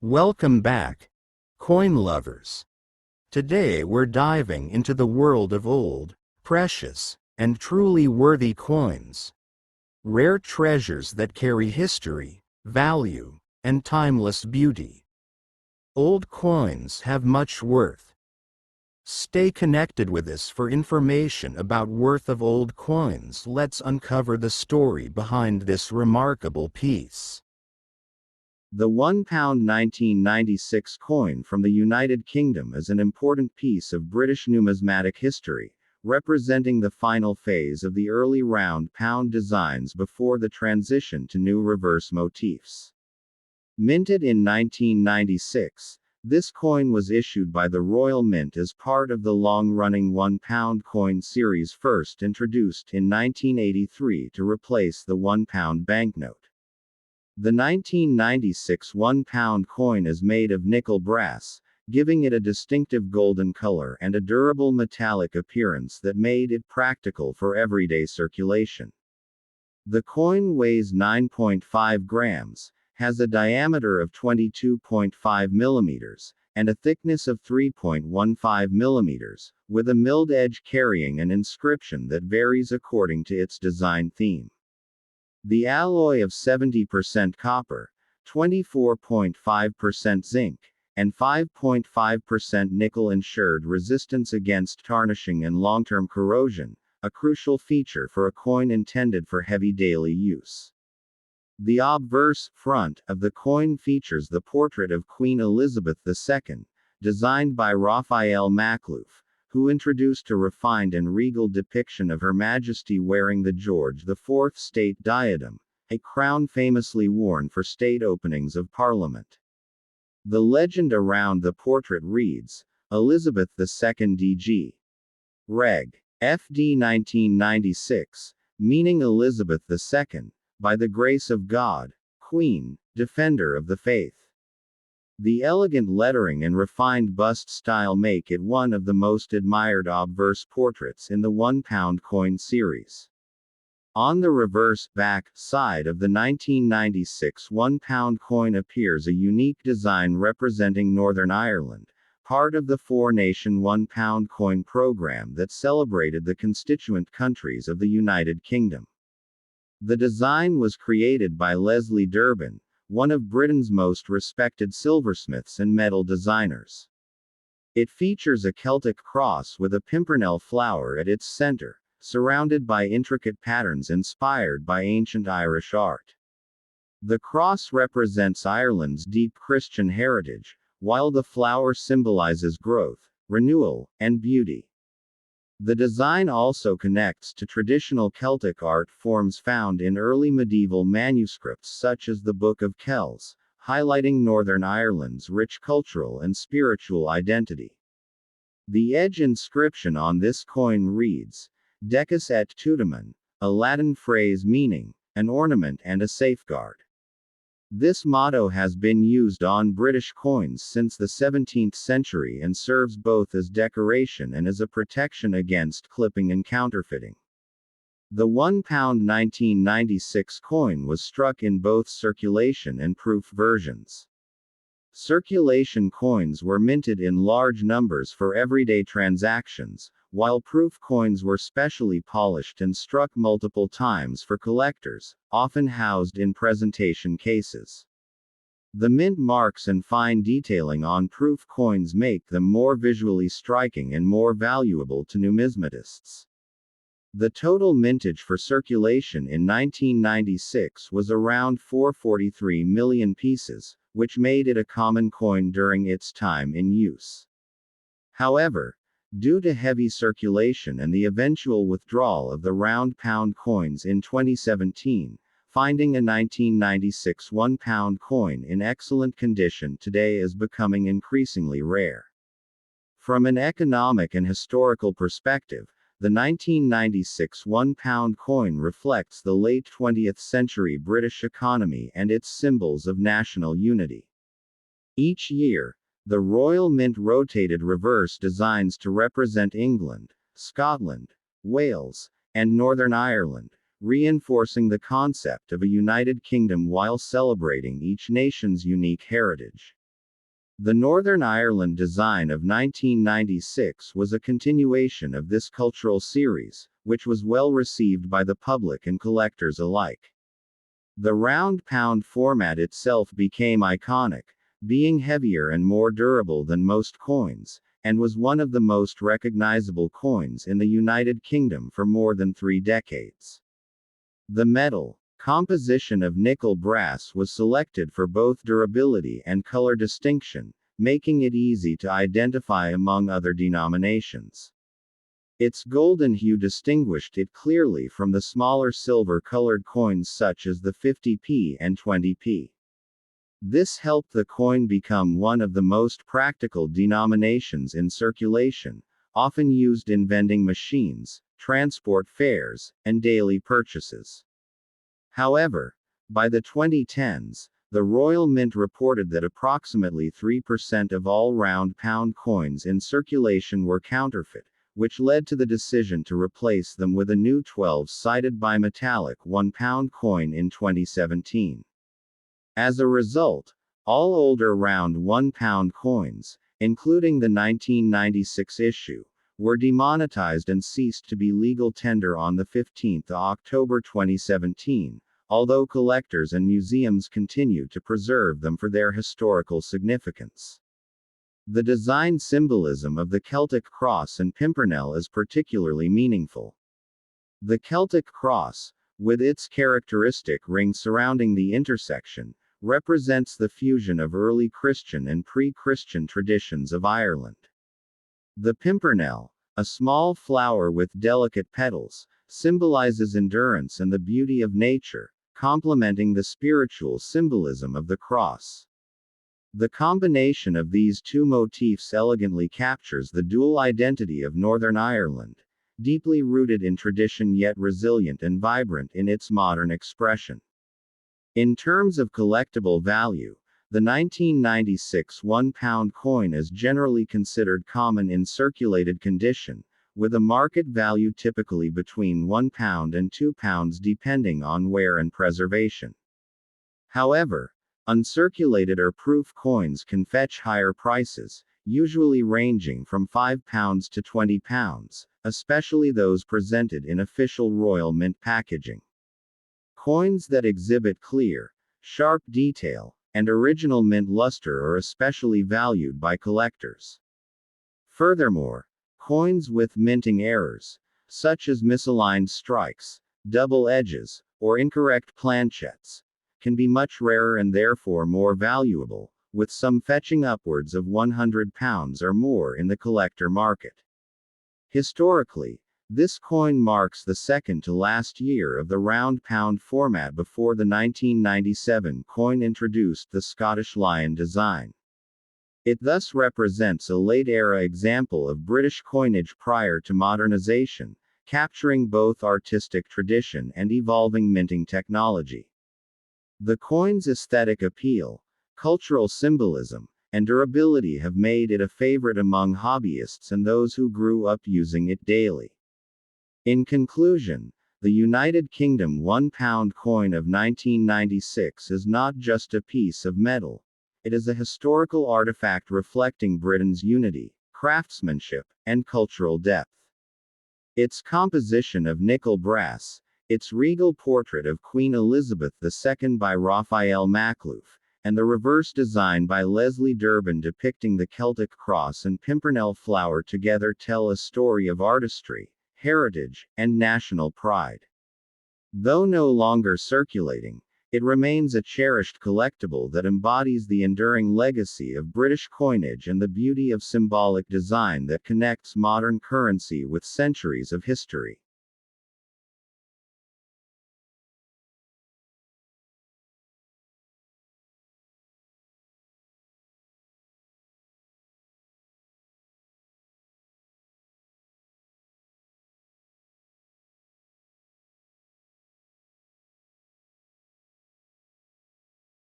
Welcome back, coin lovers. Today we're diving into the world of old, precious, and truly worthy coins. Rare treasures that carry history, value, and timeless beauty. Old coins have much worth. Stay connected with us for information about worth of old coins. Let's uncover the story behind this remarkable piece. The £1 1996 coin from the United Kingdom is an important piece of British numismatic history, representing the final phase of the early round pound designs before the transition to new reverse motifs. Minted in 1996, this coin was issued by the Royal Mint as part of the long-running £1 coin series, first introduced in 1983 to replace the £1 banknote. The 1996 £1 coin is made of nickel brass, giving it a distinctive golden color and a durable metallic appearance that made it practical for everyday circulation. The coin weighs 9.5 grams, has a diameter of 22.5 millimeters, and a thickness of 3.15 millimeters, with a milled edge carrying an inscription that varies according to its design theme. The alloy of 70% copper, 24.5% zinc, and 5.5% nickel ensured resistance against tarnishing and long-term corrosion, a crucial feature for a coin intended for heavy daily use. The obverse front of the coin features the portrait of Queen Elizabeth II, designed by Raphael Makhlouf, who introduced a refined and regal depiction of Her Majesty wearing the George IV state diadem, a crown famously worn for state openings of Parliament. The legend around the portrait reads, Elizabeth II D.G. Reg. FD 1996, meaning Elizabeth II, by the grace of God, Queen, Defender of the Faith. The elegant lettering and refined bust style make it one of the most admired obverse portraits in the £1 coin series. On the reverse back side of the 1996 £1 coin appears a unique design representing Northern Ireland, part of the four-nation £1 coin program that celebrated the constituent countries of the United Kingdom. The design was created by Leslie Durbin, one of Britain's most respected silversmiths and metal designers. It features a Celtic cross with a pimpernel flower at its center, surrounded by intricate patterns inspired by ancient Irish art. The cross represents Ireland's deep Christian heritage, while the flower symbolizes growth, renewal, and beauty. The design also connects to traditional Celtic art forms found in early medieval manuscripts such as the Book of Kells, highlighting Northern Ireland's rich cultural and spiritual identity. The edge inscription on this coin reads, Decus et tutamon, a Latin phrase meaning, an ornament and a safeguard. This motto has been used on British coins since the 17th century and serves both as decoration and as a protection against clipping and counterfeiting. The £1 1996 coin was struck in both circulation and proof versions. Circulation coins were minted in large numbers for everyday transactions, while proof coins were specially polished and struck multiple times for collectors, often housed in presentation cases. The mint marks and fine detailing on proof coins make them more visually striking and more valuable to numismatists. The total mintage for circulation in 1996 was around 443 million pieces, which made it a common coin during its time in use. However, due to heavy circulation and the eventual withdrawal of the round pound coins in 2017, finding a 1996 £1 coin in excellent condition today is becoming increasingly rare. From an economic and historical perspective, the 1996 £1 coin reflects the late 20th century British economy and its symbols of national unity. Each year, the Royal Mint rotated reverse designs to represent England, Scotland, Wales, and Northern Ireland, reinforcing the concept of a United Kingdom while celebrating each nation's unique heritage. The Northern Ireland design of 1996 was a continuation of this cultural series, which was well received by the public and collectors alike. The round pound format itself became iconic, being heavier and more durable than most coins, and was one of the most recognizable coins in the United Kingdom for more than 3 decades. The metal composition of nickel brass was selected for both durability and color distinction, making it easy to identify among other denominations. Its golden hue distinguished it clearly from the smaller silver-colored coins such as the 50p and 20p. This helped the coin become one of the most practical denominations in circulation, often used in vending machines, transport fares, and daily purchases. However, by the 2010s, the Royal Mint reported that approximately 3% of all round pound coins in circulation were counterfeit, which led to the decision to replace them with a new 12-sided bimetallic £1 coin in 2017. As a result, all older round £1 coins, including the 1996 issue, were demonetized and ceased to be legal tender on 15 October 2017, although collectors and museums continue to preserve them for their historical significance. The design symbolism of the Celtic Cross and Pimpernel is particularly meaningful. The Celtic Cross, with its characteristic ring surrounding the intersection, represents the fusion of early Christian and pre-Christian traditions of Ireland. The Pimpernel, a small flower with delicate petals, symbolizes endurance and the beauty of nature, complementing the spiritual symbolism of the cross. The combination of these two motifs elegantly captures the dual identity of Northern Ireland, deeply rooted in tradition yet resilient and vibrant in its modern expression. In terms of collectible value, the 1996 £1 coin is generally considered common in circulated condition, with a market value typically between £1 and £2 depending on wear and preservation. However, uncirculated or proof coins can fetch higher prices, usually ranging from £5 to £20, especially those presented in official Royal Mint packaging. Coins that exhibit clear, sharp detail, and original mint luster are especially valued by collectors. Furthermore, coins with minting errors, such as misaligned strikes, double edges, or incorrect planchettes, can be much rarer and therefore more valuable, with some fetching upwards of £100 or more in the collector market. Historically, this coin marks the second to last year of the round pound format before the 1997 coin introduced the Scottish lion design. It thus represents a late-era example of British coinage prior to modernization, capturing both artistic tradition and evolving minting technology. The coin's aesthetic appeal, cultural symbolism, and durability have made it a favorite among hobbyists and those who grew up using it daily. In conclusion, the United Kingdom £1 coin of 1996 is not just a piece of metal. It is a historical artifact reflecting Britain's unity, craftsmanship, and cultural depth. Its composition of nickel brass, its regal portrait of Queen Elizabeth II by Raphael Makhlouf, and the reverse design by Leslie Durbin depicting the Celtic Cross and Pimpernel flower together tell a story of artistry, heritage, and national pride. Though no longer circulating, it remains a cherished collectible that embodies the enduring legacy of British coinage and the beauty of symbolic design that connects modern currency with centuries of history.